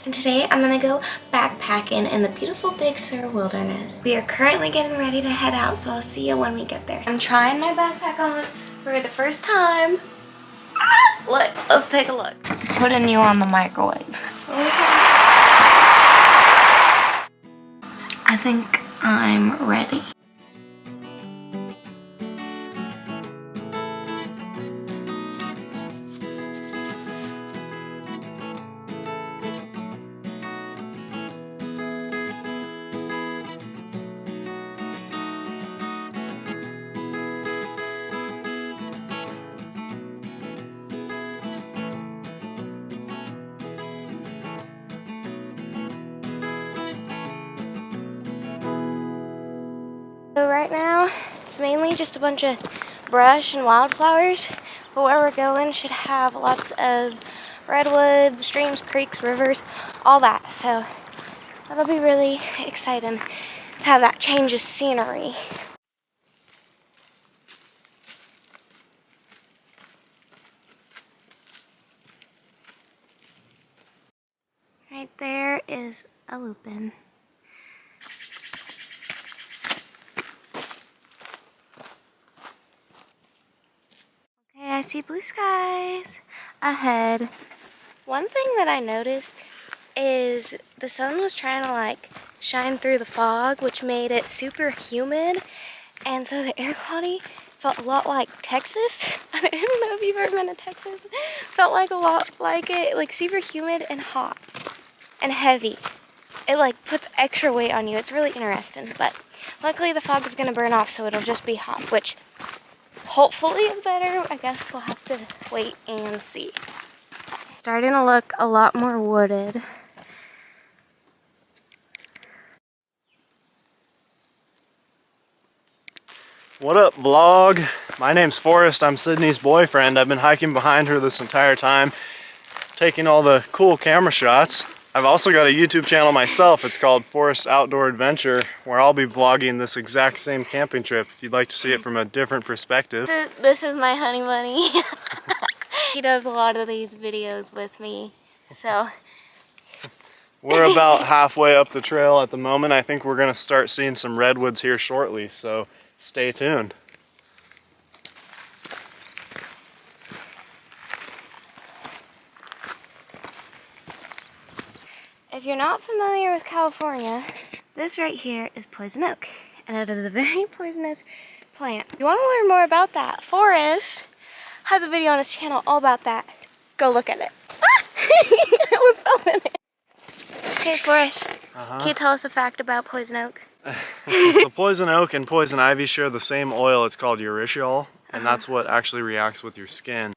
and today I'm gonna go backpacking in the beautiful Big Sur wilderness. We are currently getting ready to head out, so I'll see you when we get there. I'm trying my backpack on for the first time. Look, let's take a look. Putting you on the microwave. Okay. I think I'm ready. So right now, it's mainly just a bunch of brush and wildflowers, but where we're going should have lots of redwoods, streams, creeks, rivers, all that. So that'll be really exciting to have that change of scenery. Right there is a lupin. Okay, I see blue skies ahead. One thing that I noticed is the sun was trying to like shine through the fog, which made it super humid, and so the air quality felt a lot like Texas. I don't know if you've ever been to Texas. Felt like a lot like it, like super humid and hot and heavy. It like puts extra weight on you. It's really interesting, but luckily the fog is gonna burn off, so it'll just be hot, which hopefully is better. I guess we'll have to wait and see. Starting to look a lot more wooded. What up, vlog? My name's Forrest. I'm Sydney's boyfriend. I've been hiking behind her this entire time, taking all the cool camera shots. I've also got a YouTube channel myself. It's called Forrest'sOutdoorAdventure, where I'll be vlogging this exact same camping trip if you'd like to see it from a different perspective. This is my honey bunny. He does a lot of these videos with me, so. We're about halfway up the trail at the moment. I think we're gonna start seeing some redwoods here shortly, so stay tuned. If you're not familiar with California, this right here is poison oak, and it is a very poisonous plant. If you want to learn more about that, Forrest has a video on his channel all about that. Go look at it. I was filming it. Okay, Forrest, can you tell us a fact about poison oak? The poison oak and poison ivy share the same oil. It's called urushiol, and that's what actually reacts with your skin.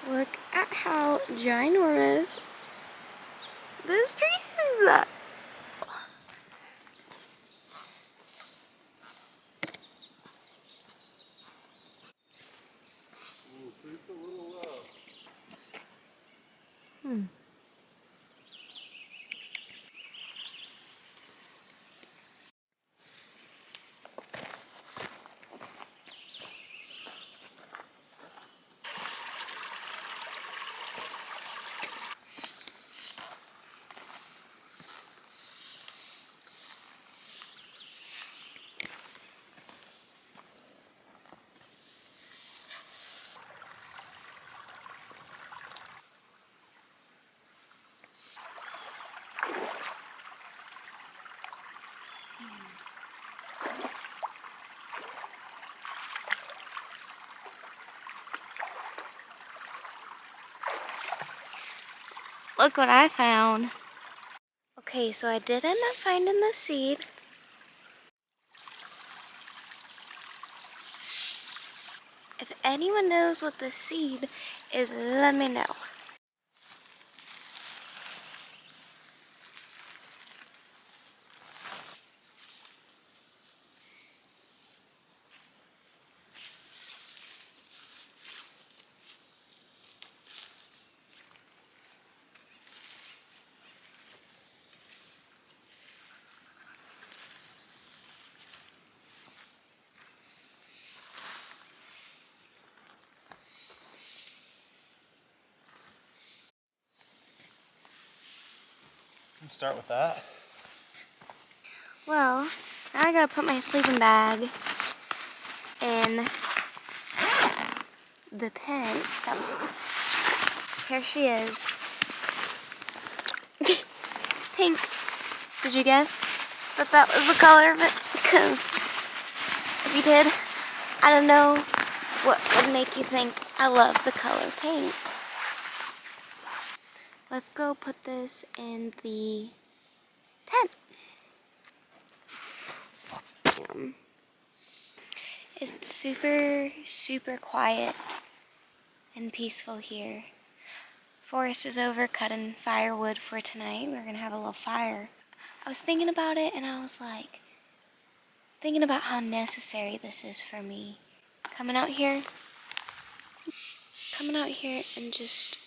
Look at how ginormous this tree is. Look what I found. Okay, so I did end up finding the seed. If anyone knows what this seed is, let me know. Let's start with that. Well, now I gotta put my sleeping bag in the tent. Here she is. Pink. Did you guess that that was the color of it? Because if you did, I don't know what would make you think I love the color pink. Let's go put this in the tent. It's super, super quiet and peaceful here. Forrest is over cutting firewood for tonight. We're gonna have a little fire. I was thinking about it and I was like, thinking about how necessary this is for me. Coming out here and just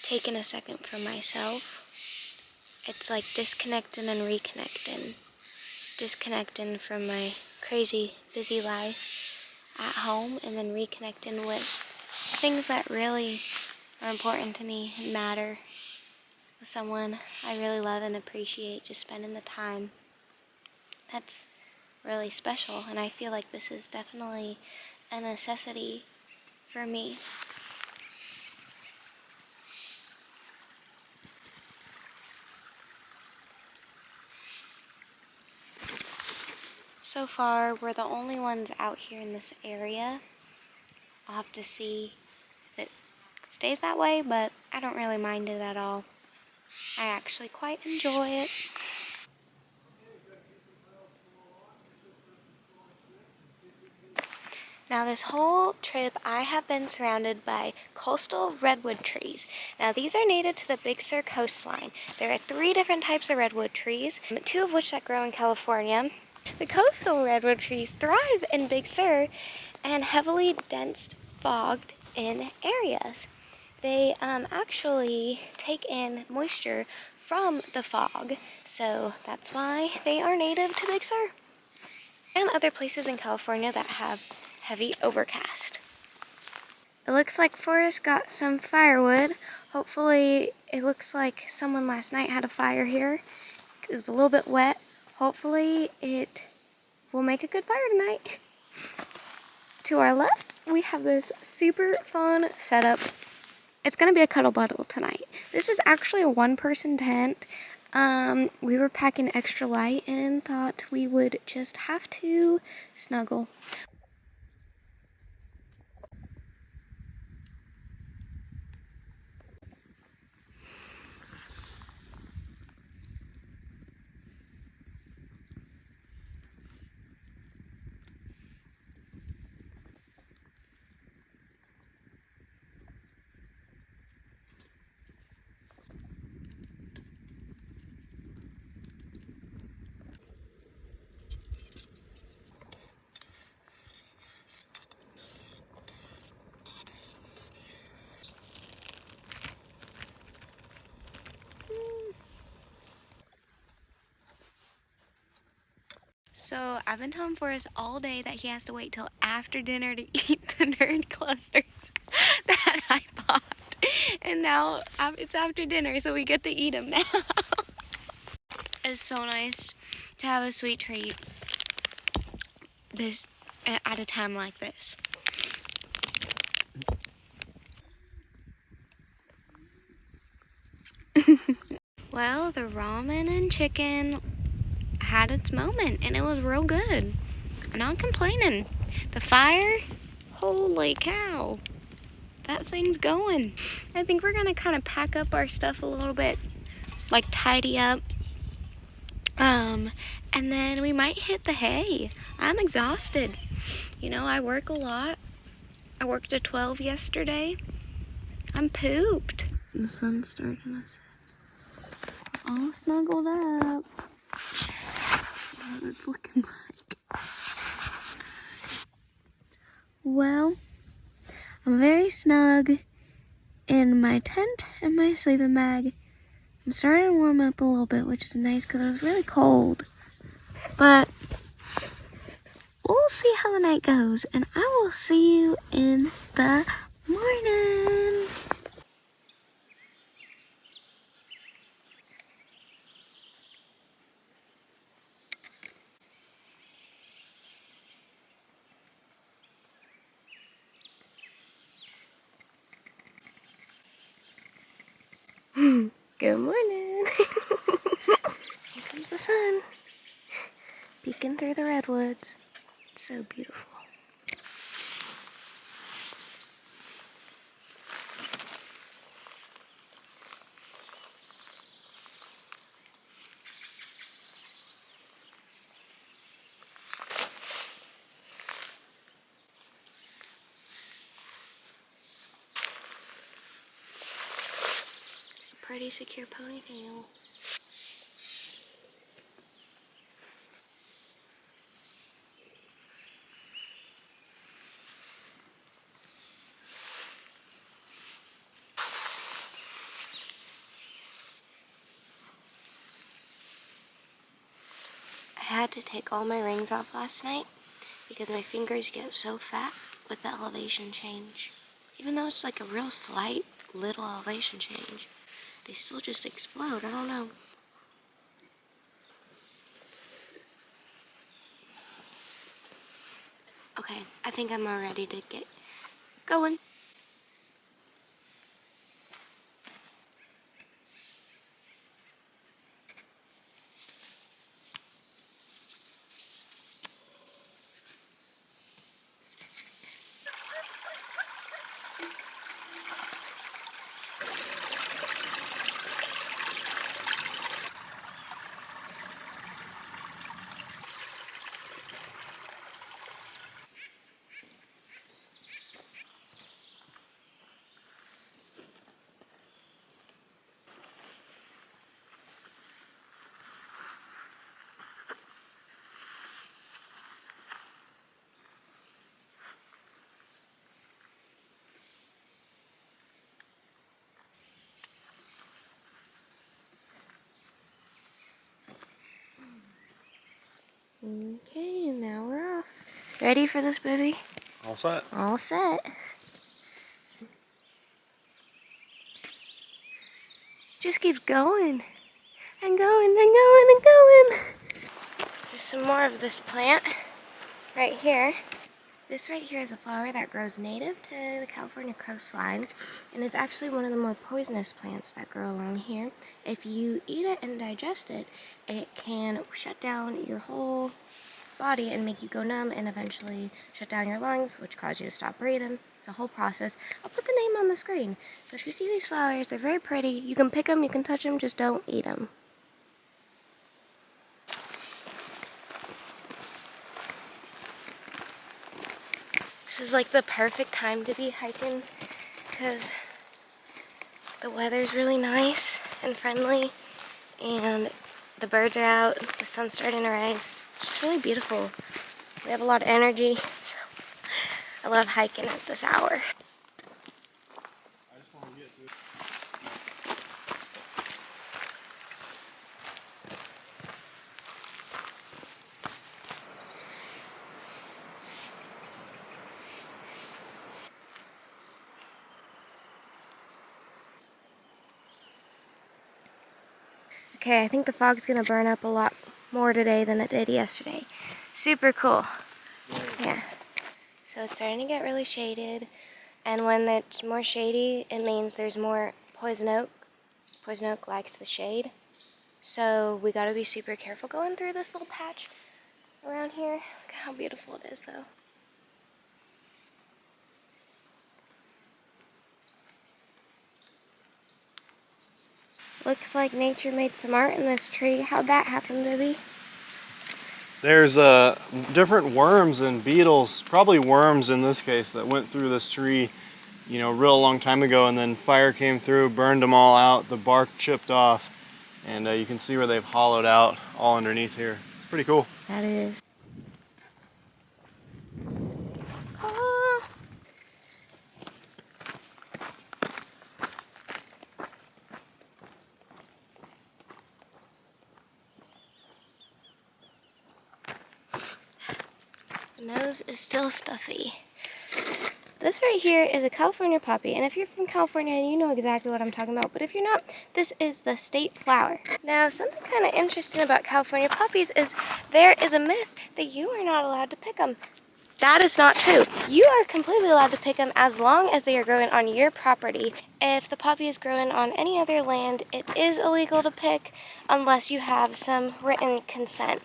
taking a second for myself. It's like disconnecting and reconnecting. Disconnecting from my crazy, busy life at home and then reconnecting with things that really are important to me and matter. With someone I really love and appreciate, just spending the time. That's really special, and I feel like this is definitely a necessity for me. So far, we're the only ones out here in this area. I'll have to see if it stays that way, but I don't really mind it at all. I actually quite enjoy it. Now this whole trip I have been surrounded by coastal redwood trees. Now these are native to the Big Sur coastline. There are 3 different types of redwood trees, 2 of which that grow in California. The coastal redwood trees thrive in Big Sur and heavily dense fogged in areas. They actually take in moisture from the fog, so that's why they are native to Big Sur and other places in California that have heavy overcast. It looks like Forrest got some firewood. Hopefully, it looks like someone last night had a fire here. It was a little bit wet. Hopefully, it will make a good fire tonight. To our left, we have this super fun setup. It's gonna be a cuddle bundle tonight. This is actually a 1-person tent. We were packing extra light and thought we would just have to snuggle. So I've been telling Forrest all day that he has to wait till after dinner to eat the nerd clusters that I bought. And now it's after dinner, so we get to eat them now. It's so nice to have a sweet treat this at a time like this. Well, the ramen and chicken had its moment and it was real good. I'm not complaining. The fire, holy cow, that thing's going. I think we're gonna kind of pack up our stuff a little bit, like tidy up, and then we might hit the hay. I'm exhausted. You know, I work a lot I worked a 12 yesterday. I'm pooped. The sun's starting to set. All snuggled up. That's what it's looking like. Well, I'm very snug in my tent and my sleeping bag. I'm starting to warm up a little bit, which is nice because it was really cold. But we'll see how the night goes, and I will see you in the morning. Good morning. Here comes the sun, peeking through the redwoods. It's so beautiful. Pretty secure ponytail. I had to take all my rings off last night because my fingers get so fat with the elevation change. Even though it's like a real slight little elevation change, they still just explode. I don't know. Okay, I think I'm all ready to get going. Okay, now we're off. Ready for this, baby? All set. All set. Just keeps going and going and going and going. There's some more of this plant right here. This right here is a flower that grows native to the California coastline, and it's actually one of the more poisonous plants that grow along here. If you eat it and digest it, it can shut down your whole body and make you go numb and eventually shut down your lungs, which cause you to stop breathing. It's a whole process. I'll put the name on the screen. So if you see these flowers, they're very pretty. You can pick them, you can touch them, just don't eat them. This is like the perfect time to be hiking because the weather's really nice and friendly and the birds are out, the sun's starting to rise. It's just really beautiful. We have a lot of energy, so I love hiking at this hour. Okay, I think the fog's gonna burn up a lot more today than it did yesterday. Super cool. Yeah. So it's starting to get really shaded, and when it's more shady, it means there's more poison oak. Poison oak likes the shade. So we gotta be super careful going through this little patch around here. Look how beautiful it is though. Looks like nature made some art in this tree. How'd that happen, baby? There's different worms and beetles, probably worms in this case, that went through this tree, you know, real long time ago, and then fire came through, burned them all out, the bark chipped off, and you can see where they've hollowed out all underneath here. It's pretty cool. That is. The nose is still stuffy. This right here is a California poppy, and if you're from California, you know exactly what I'm talking about, but if you're not, this is the state flower. Now, something kind of interesting about California poppies is there is a myth that you are not allowed to pick them. That is not true. You are completely allowed to pick them as long as they are growing on your property. If the poppy is growing on any other land, it is illegal to pick unless you have some written consent.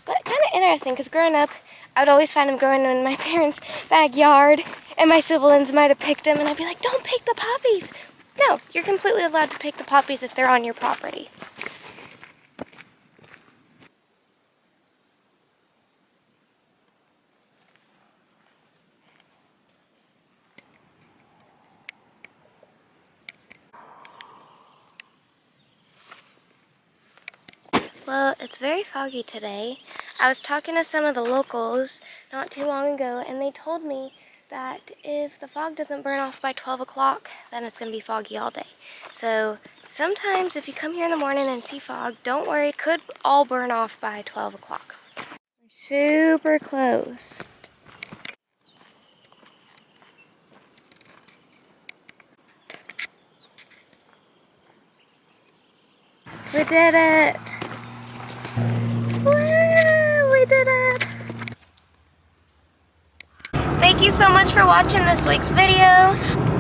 But kind of interesting, because growing up, I would always find them growing in my parents' backyard, and my siblings might have picked them, and I'd be like, don't pick the poppies. No, you're completely allowed to pick the poppies if they're on your property. Well, it's very foggy today. I was talking to some of the locals not too long ago, and they told me that if the fog doesn't burn off by 12 o'clock, then it's going to be foggy all day. So sometimes if you come here in the morning and see fog, don't worry, it could all burn off by 12 o'clock. We're super close. We did it! Woo! We did it! Thank you so much for watching this week's video.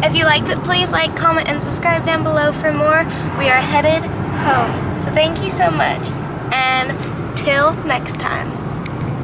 If you liked it, please like, comment, and subscribe down below for more. We are headed home. So thank you so much, and till next time.